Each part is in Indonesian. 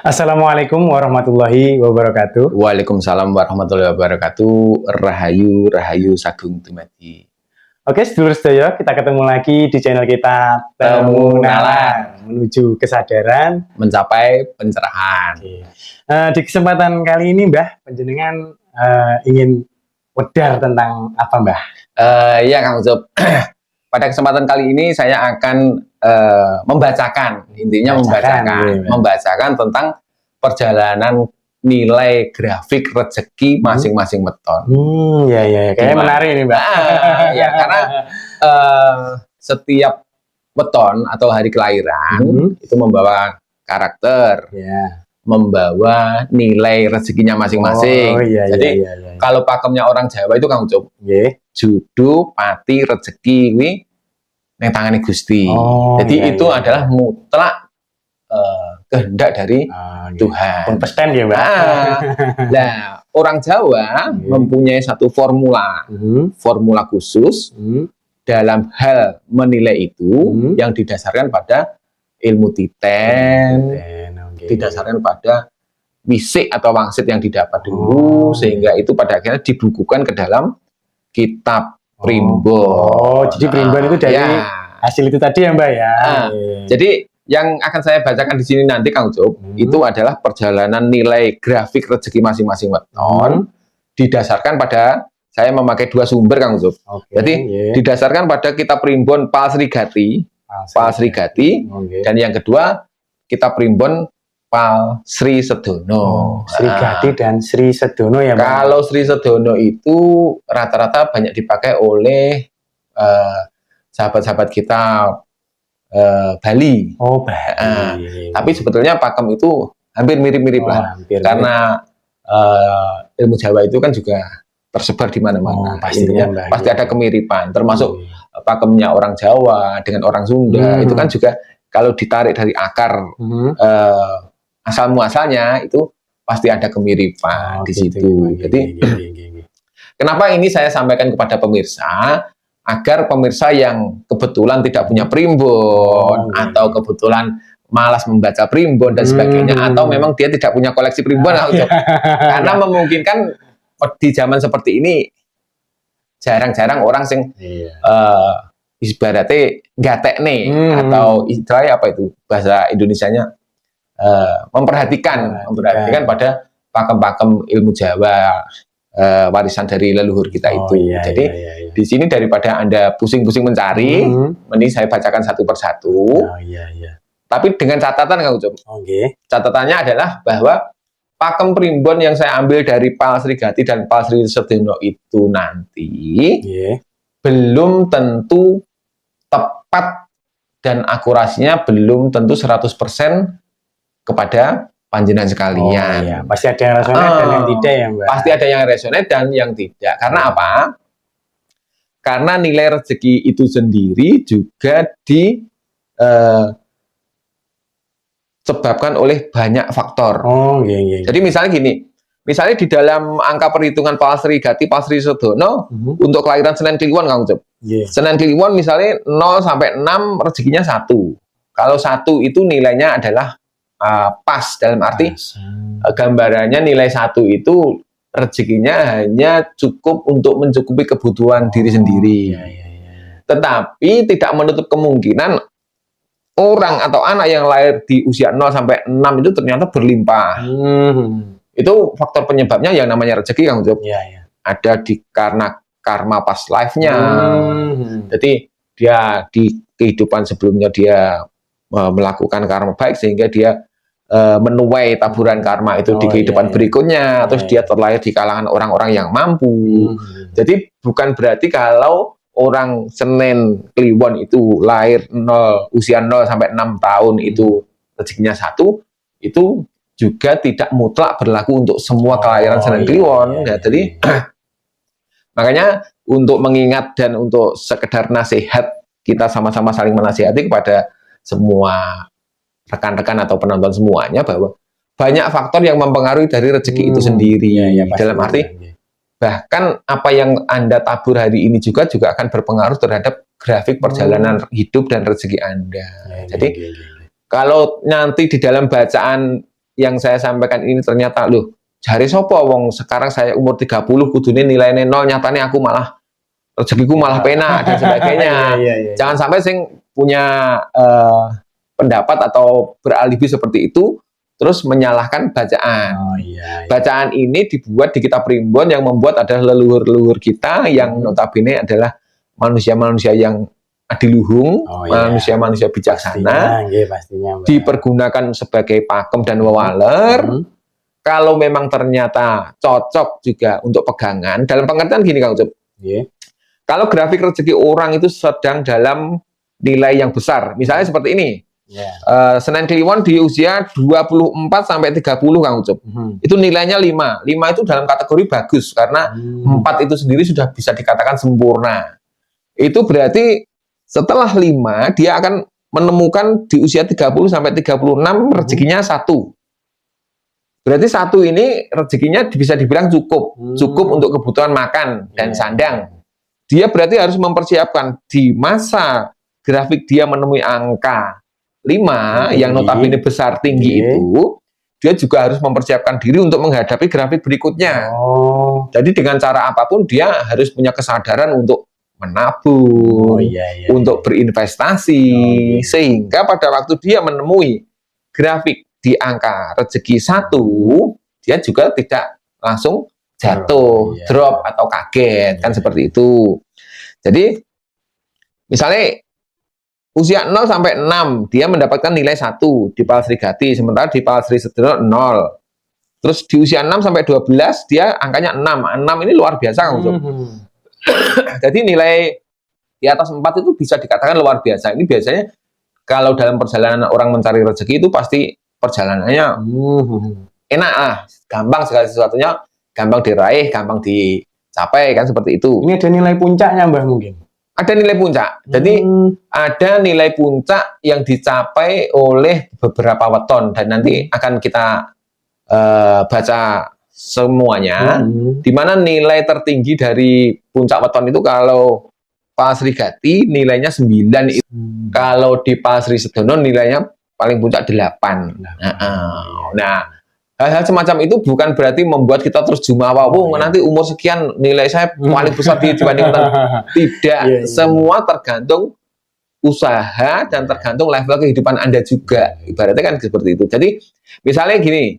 Assalamualaikum warahmatullahi wabarakatuh. Waalaikumsalam warahmatullahi wabarakatuh. Rahayu, rahayu sagung dumadi. Oke, sedulur sedaya, kita ketemu lagi di channel kita Temu Nalar menuju kesadaran, mencapai pencerahan. Di kesempatan kali ini, Mbah, panjenengan ingin wedar tentang apa, Mbah? Ya, Kang Ucup. Pada kesempatan kali ini saya akan membacakan tentang perjalanan nilai grafik rezeki masing-masing weton. Ya, kayaknya menarik ini, Mbak. Ya, karena setiap weton atau hari kelahiran itu membawa karakter, membawa nilai rezekinya masing-masing. Jadi kalau pakemnya orang Jawa itu Kang Ucup, judu, pati, rezeki, neng tangane Gusti. Jadi itu adalah mutlak kehendak dari Tuhan. Konsisten ya, Mbak. Nah, orang Jawa mempunyai satu formula khusus dalam hal menilai itu yang didasarkan pada ilmu titen, didasarkan pada wisik atau wangsit yang didapat dulu, sehingga itu pada akhirnya dibukukan ke dalam kitab primbon. Jadi primbon itu dari hasil itu tadi ya, Mbak ya. Jadi yang akan saya bacakan di sini nanti Kang Ucup, itu adalah perjalanan nilai grafik rezeki masing-masing weton didasarkan pada, saya memakai dua sumber Kang Ucup. Jadi didasarkan pada kitab primbon Pal Sri Gati, dan yang kedua kitab primbon Pal Sri Sedono. Sri Gati dan Sri Sedono ya, Mbak. Kalau Sri Sedono itu rata-rata banyak dipakai oleh sahabat-sahabat kita Bali. Bali. Tapi sebetulnya pakem itu hampir mirip-mirip lah. Karena ilmu Jawa itu kan juga tersebar di mana-mana. Pasti ada kemiripan. Termasuk pakemnya orang Jawa dengan orang Sunda itu kan juga kalau ditarik dari akar asal muasalnya itu pasti ada kemiripan di situ. Jadi kenapa ini saya sampaikan kepada pemirsa? Agar pemirsa yang kebetulan tidak punya primbon atau kebetulan malas membaca primbon dan sebagainya, atau memang dia tidak punya koleksi primbon, karena memungkinkan di zaman seperti ini jarang-jarang orang sing ibaratnya gatek nih, atau istilahnya apa itu bahasa Indonesianya, memperhatikan pada pakem-pakem ilmu Jawa, warisan dari leluhur kita itu. Jadi di sini daripada Anda pusing-pusing mencari, mending saya bacakan satu persatu. Tapi dengan catatan Kang Ucup. Catatannya adalah bahwa pakem primbon yang saya ambil dari Pal Sri Gati dan Pal Sri Sedono itu nanti belum tentu tepat dan akurasinya belum tentu 100% kepada panjenengan sekalian. Pasti ada yang resonate dan yang tidak ya, Mbak. Pasti ada yang resonate dan yang tidak. Karena apa? Karena nilai rezeki itu sendiri juga disebabkan oleh banyak faktor. Jadi misalnya gini, misalnya di dalam angka perhitungan Pal Sri Gati, Pal Sri Sedono, untuk kelahiran Senen Kliwon Kang Ucup. Senen Kliwon misalnya 0 sampai 6 rezekinya 1. Kalau 1 itu nilainya adalah pas, dalam arti gambarannya nilai 1 itu rezekinya hanya cukup untuk mencukupi kebutuhan diri sendiri. Tetapi tidak menutup kemungkinan orang atau anak yang lahir di usia 0 sampai 6 itu ternyata berlimpah. Itu faktor penyebabnya yang namanya rezeki Kang Ucup. Ada karena karma past life-nya. Jadi dia di kehidupan sebelumnya dia melakukan karma baik sehingga dia menuai taburan karma itu di kehidupan berikutnya, terus dia terlahir di kalangan orang-orang yang mampu. Jadi bukan berarti kalau orang Senen Kliwon itu lahir usia 0 sampai 6 tahun itu rezekinya 1, itu juga tidak mutlak berlaku untuk semua kelahiran Senen Kliwon. Jadi makanya untuk mengingat dan untuk sekedar nasihat, kita sama-sama saling menasihati kepada semua rekan-rekan atau penonton semuanya, bahwa banyak faktor yang mempengaruhi dari rezeki itu sendiri. Dalam arti bahkan apa yang Anda tabur hari ini juga akan berpengaruh terhadap grafik perjalanan hidup dan rezeki Anda. Jadi kalau nanti di dalam bacaan yang saya sampaikan ini ternyata loh, jare sopo wong sekarang saya umur 30 kudune nilainya 0, nyatanya aku malah rezekiku malah penak dan sebagainya. Jangan sampai sing punya pendapat atau beralibi seperti itu terus menyalahkan bacaan. Bacaan ini dibuat di kitab Primbon, yang membuat adalah leluhur-leluhur kita yang notabene adalah manusia-manusia yang adiluhung, manusia-manusia bijaksana, pastinya, dipergunakan sebagai pakem dan wewaler. Kalau memang ternyata cocok juga untuk pegangan, dalam pengertian gini Kang Ucup, kalau grafik rezeki orang itu sedang dalam nilai yang besar, misalnya seperti ini, Senen Kliwon di usia 24 sampai 30 Kang Ucup, itu nilainya 5 itu dalam kategori bagus, karena 4 itu sendiri sudah bisa dikatakan sempurna. Itu berarti setelah 5 dia akan menemukan di usia 30 sampai 36 rezekinya 1. Berarti 1 ini rezekinya bisa dibilang cukup untuk kebutuhan makan dan sandang. Dia berarti harus mempersiapkan di masa grafik dia menemui angka 5 yang notabene besar tinggi itu, dia juga harus mempersiapkan diri untuk menghadapi grafik berikutnya. Jadi dengan cara apapun dia harus punya kesadaran untuk menabung, untuk berinvestasi, sehingga pada waktu dia menemui grafik di angka rezeki 1, dia juga tidak langsung jatuh, drop atau kaget, kan seperti itu. Jadi misalnya usia 0 sampai 6 dia mendapatkan nilai 1 di Palsri Gati, sementara di Palsri Sedono 0. Terus di usia 6 sampai 12 dia angkanya 6 ini luar biasa Kang Ucup. Jadi nilai di atas 4 itu bisa dikatakan luar biasa. Ini biasanya kalau dalam perjalanan orang mencari rezeki itu pasti perjalanannya enak lah, gampang, segala sesuatunya gampang diraih, gampang dicapai, kan seperti itu. Ini ada nilai puncaknya Mbah mungkin? Ada nilai puncak. Jadi ada nilai puncak yang dicapai oleh beberapa weton, dan nanti akan kita baca semuanya, di mana nilai tertinggi dari puncak weton itu kalau Palsri Gati nilainya 9 itu. Kalau di Palsri Sedono nilainya paling puncak 8. Nah, hal-hal semacam itu bukan berarti membuat kita terus jumawa, nanti umur sekian nilai saya paling besar dibandingkan. Tidak, semua tergantung usaha dan tergantung level kehidupan Anda juga. Ibaratnya kan seperti itu. Jadi misalnya gini,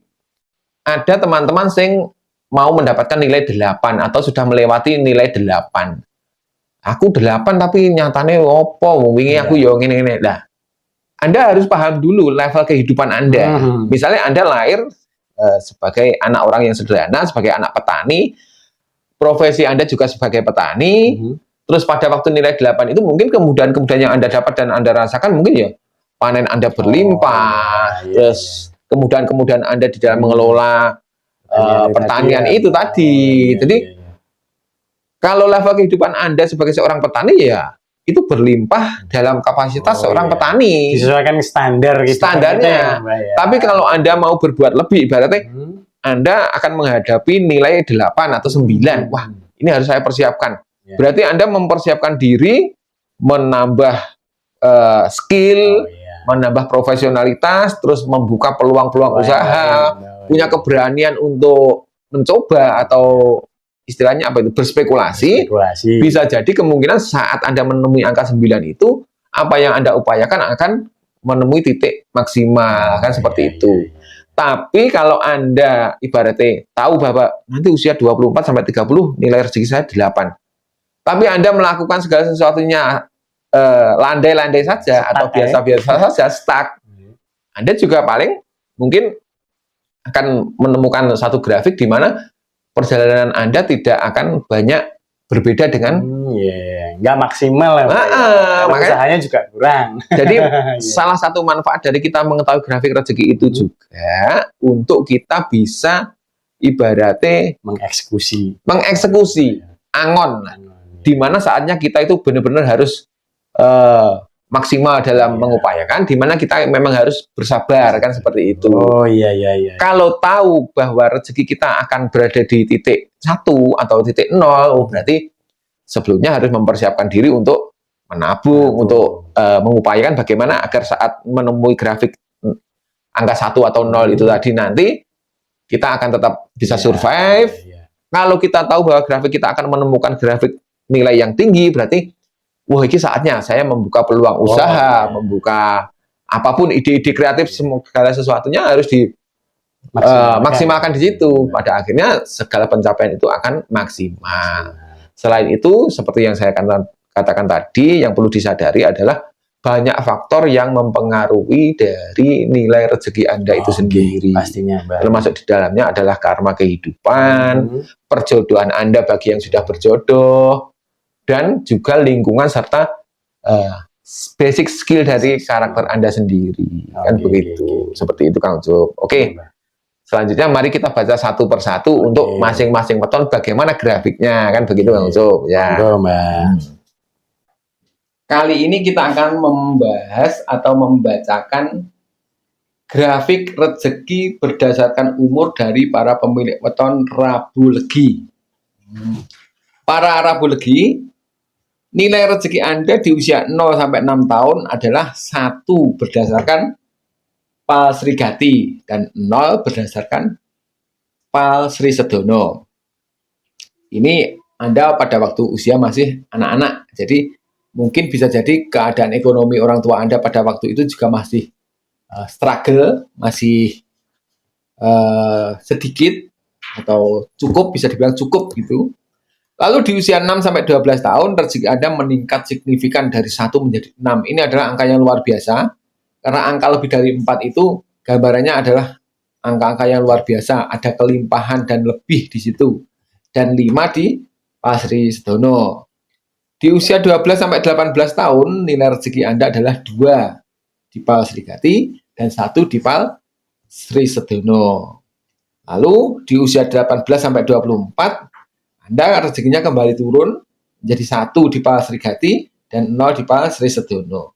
ada teman-teman yang mau mendapatkan nilai 8 atau sudah melewati nilai 8. Aku 8 tapi nyatanya opo, wingi aku yo ngene-ngene. Nah, Anda harus paham dulu level kehidupan Anda. Misalnya Anda lahir sebagai anak orang yang sederhana, sebagai anak petani, profesi Anda juga sebagai petani, terus pada waktu nilai 8 itu mungkin kemudahan-kemudahan yang Anda dapat dan Anda rasakan mungkin ya panen Anda berlimpah, terus kemudahan-kemudahan Anda di dalam mengelola pertanian itu tadi. Jadi kalau level kehidupan Anda sebagai seorang petani ya itu berlimpah dalam kapasitas seorang petani. Disesuaikan standar gitu. Standarnya. Tapi kalau Anda mau berbuat lebih, ibaratnya Anda akan menghadapi nilai 8 atau 9. Wah, ini harus saya persiapkan. Berarti Anda mempersiapkan diri, menambah skill, menambah profesionalitas, terus membuka peluang-peluang usaha, punya keberanian untuk mencoba atau istilahnya apa itu, berspekulasi. Bisa jadi kemungkinan saat Anda menemui angka 9 itu, apa yang Anda upayakan akan menemui titik maksimal, kan seperti itu. Tapi kalau Anda ibaratnya tahu bahwa nanti usia 24 sampai 30 nilai rezeki saya 8. Tapi Anda melakukan segala sesuatunya landai-landai saja atau biasa-biasa saja, stuck. Anda juga paling mungkin akan menemukan satu grafik di mana perjalanan Anda tidak akan banyak berbeda dengan nggak maksimal ya, makanya usahanya juga kurang. Jadi salah satu manfaat dari kita mengetahui grafik rezeki itu juga untuk kita bisa ibaratnya mengeksekusi angon, di mana saatnya kita itu benar-benar harus maksimal dalam mengupayakan, di mana kita memang harus bersabar, kan seperti itu. Kalau tahu bahwa rezeki kita akan berada di titik 1 atau titik 0, berarti sebelumnya harus mempersiapkan diri untuk menabung, untuk mengupayakan bagaimana agar saat menemui grafik angka 1 atau 0 itu tadi, nanti kita akan tetap bisa survive. Kalau kita tahu bahwa grafik kita akan menemukan grafik nilai yang tinggi, berarti wah ini saatnya saya membuka peluang usaha, membuka apapun ide-ide kreatif, segala sesuatunya harus maksimalkan di situ. Pada akhirnya segala pencapaian itu akan maksimal. Selain itu, seperti yang saya katakan tadi, yang perlu disadari adalah banyak faktor yang mempengaruhi dari nilai rezeki Anda itu sendiri. Pastinya, termasuk di dalamnya adalah karma kehidupan, perjodohan Anda bagi yang sudah berjodoh, dan juga lingkungan serta basic skill dari karakter Anda sendiri. Kan begitu. Seperti itu, Kang Ucup. Oke. Selanjutnya mari kita baca satu persatu untuk masing-masing weton bagaimana grafiknya, kan begitu, Kang Ucup. Ya. Kali ini kita akan membahas atau membacakan grafik rezeki berdasarkan umur dari para pemilik weton Rabu Legi. Para Rabu Legi, nilai rezeki Anda di usia 0 sampai 6 tahun adalah 1 berdasarkan Pal Sri Gati dan 0 berdasarkan Pal Sri Sedono. Ini Anda pada waktu usia masih anak-anak. Jadi mungkin bisa jadi keadaan ekonomi orang tua Anda pada waktu itu juga masih struggle, masih sedikit atau cukup, bisa dibilang cukup gitu. Lalu di usia 6 sampai 12 tahun rezeki Anda meningkat signifikan dari 1 menjadi 6. Ini adalah angka yang luar biasa karena angka lebih dari 4 itu gambarannya adalah angka-angka yang luar biasa, ada kelimpahan dan lebih di situ. Dan 5 di Pal Sri Sedono. Di usia 12 sampai 18 tahun, nilai rezeki Anda adalah 2 di Pal Sri Gati dan 1 di Pal Sri Sedono. Lalu di usia 18 sampai 24, Anda rezekinya kembali turun menjadi 1 di Pal Sri Gati dan 0 di Pal Sri Sedono.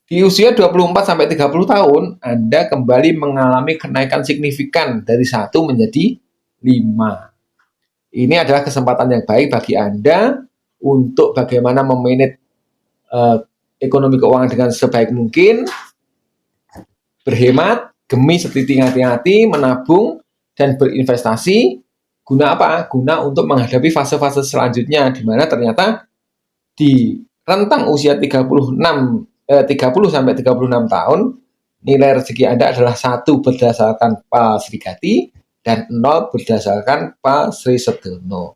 Di usia 24 sampai 30 tahun, Anda kembali mengalami kenaikan signifikan dari 1 menjadi 5. Ini adalah kesempatan yang baik bagi Anda untuk bagaimana memanage ekonomi keuangan dengan sebaik mungkin, berhemat, gemis seperti hati-hati, menabung, dan berinvestasi. Guna apa? Guna untuk menghadapi fase-fase selanjutnya, di mana ternyata di rentang usia 30 sampai 36 tahun, nilai rezeki Anda adalah 1 berdasarkan Pal Sri Gati dan 0 berdasarkan Pal Sri Sedono.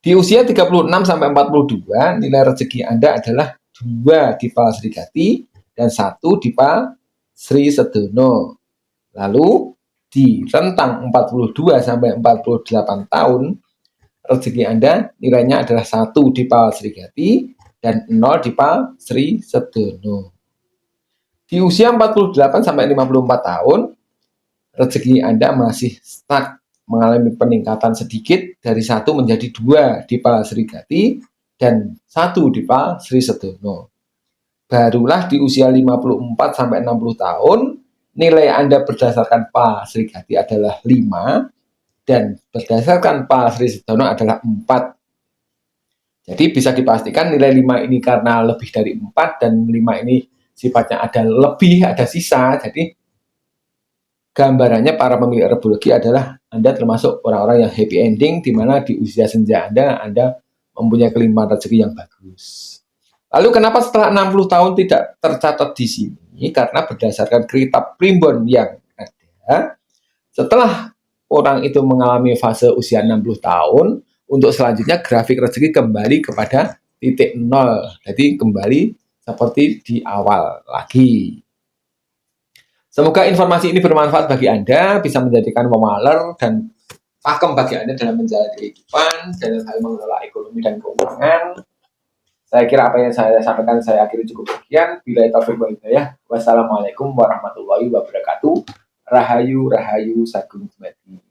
Di usia 36 sampai 42, nilai rezeki Anda adalah 2 di Pal Sri Gati dan 1 di Pal Sri Sedono. Lalu di rentang 42 sampai 48 tahun, rezeki Anda nilainya adalah 1 di Pal Sri Gati dan 0 di Pal Sri Sedono. Di usia 48 sampai 54 tahun, rezeki Anda masih stuck, mengalami peningkatan sedikit dari 1 menjadi 2 di Pal Sri Gati dan 1 di Pal Sri Sedono. Barulah di usia 54 sampai 60 tahun, nilai Anda berdasarkan Pal Sri Gati adalah 5 dan berdasarkan Pal Sri Sedono adalah 4. Jadi bisa dipastikan nilai 5 ini karena lebih dari 4 dan 5 ini sifatnya ada lebih, ada sisa. Jadi gambarannya para pemilik Rabu Legi adalah Anda termasuk orang-orang yang happy ending, di mana di usia senja Anda mempunyai kelimpahan rezeki yang bagus. Lalu kenapa setelah 60 tahun tidak tercatat di sini? Karena berdasarkan kitab primbon yang ada, setelah orang itu mengalami fase usia 60 tahun, untuk selanjutnya grafik rezeki kembali kepada titik 0. Jadi kembali seperti di awal lagi. Semoga informasi ini bermanfaat bagi Anda, bisa menjadikan pemahaman dan pakem bagi Anda dalam menjalani kehidupan, dalam hal mengelola ekonomi dan keuangan. Saya kira apa yang saya sampaikan saya akhiri cukup sekian. Bila taufiq wal hidayah. Wassalamualaikum warahmatullahi wabarakatuh. Rahayu, Rahayu, Sagung Jumati.